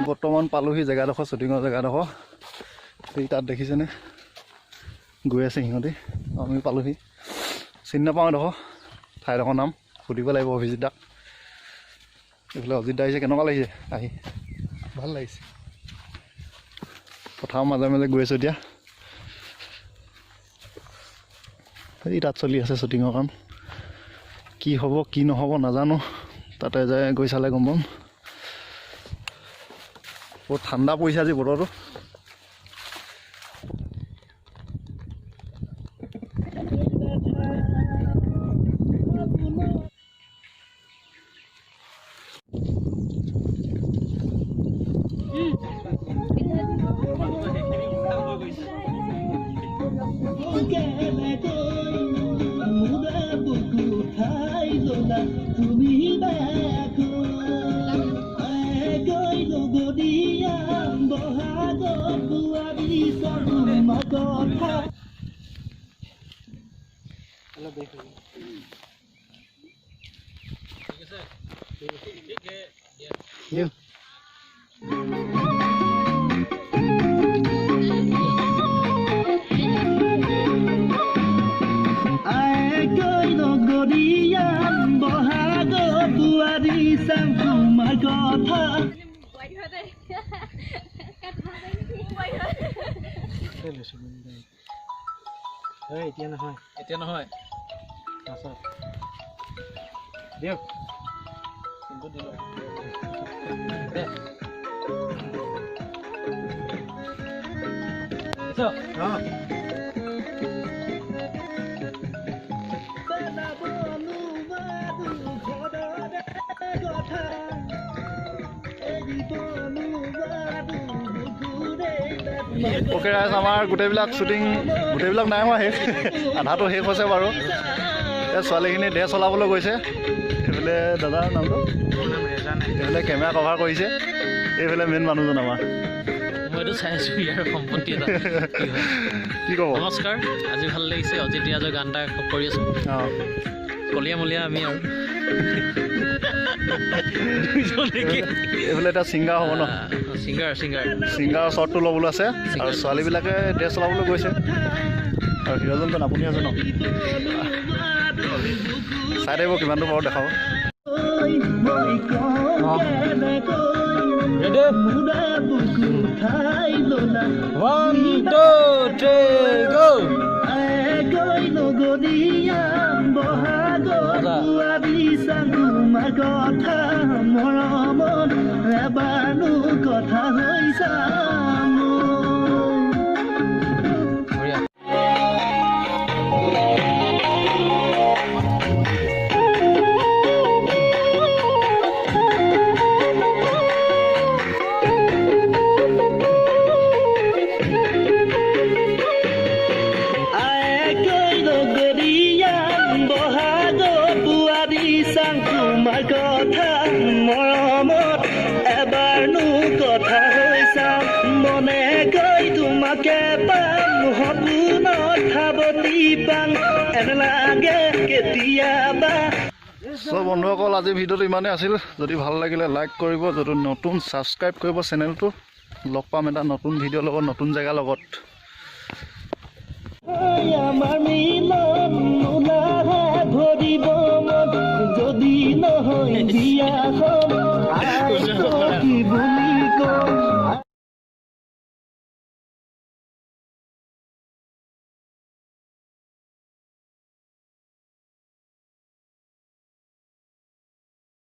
বৰ্তমান পালোহি জেগাডোখৰ শ্বুটিঙৰ জেগাডোখৰ এই তাত দেখিছেনে গৈ আছে সিহঁতে আমি পালোহি চিনি নাপাওঁ এডোখৰ ঠাইডোখৰ নাম সুধিব লাগিব অভিজিত দাক এইফালে অজিত দা আহিছে কেনেকুৱা লাগিছে আহি ভাল লাগিছে পথাৰৰ মাজে মাজে গৈ আছোঁ এতিয়া এই তাত চলি আছে শ্বুটিঙৰ কাম কি হ'ব কি নহ'ব নাজানো তাতে যায় গৈ চালে গম পাম বহুত ঠাণ্ডা পৰিছে আজি বতৰটো এতিয়া নহয় দিয়ক কিন্তু দিলো ওকে ৰাইজ আমাৰ গোটেইবিলাক শ্বুটিং গোটেইবিলাক নাই হোৱা শেষ আধাটো শেষ হৈছে বাৰু এই ছোৱালীখিনি ড্ৰেছ চলাবলৈ গৈছে এইফালে দাদাৰ নামটো এইফালে কেমেৰা কভাৰ কৰিছে এইফালে মেইন মানুহজন আমাৰ মইতো চাই আছোঁ ইয়াৰ সম্পত্তি এটা কি ক'ব নমস্কাৰ আজি ভাল লাগিছে অজিত ৰিয়াজৰ গান এটা কৰি আছোঁ অঁ কলীয়া মলীয়া আমি আৰু এইফালে এটা ছিংগাৰ হ'ব ন ছিংগাৰৰ শ্বটটো ল'বলৈ আছে আৰু ছোৱালীবিলাকে ড্ৰেছ চলাবলৈ গৈছে আৰু হিৰজনজন আপুনি আছে ন চাই থাকিব কিমানটো পাৰো দেখাব কথা মৰমত এবাৰনো কথা হৈছা সব বন্ধুসকল আজি ভিডিঅ'টো ইমানেই আছিল যদি ভাল লাগিলে লাইক কৰিব যদি নতুন ছাবস্ক্ৰাইব কৰিব চেনেলটো লগ পাম এটা নতুন ভিডিঅ'ৰ লগত নতুন জেগাৰ লগত আমাৰ মিলন নোলাহে ধৰিব যদি নহয় বিয়াখন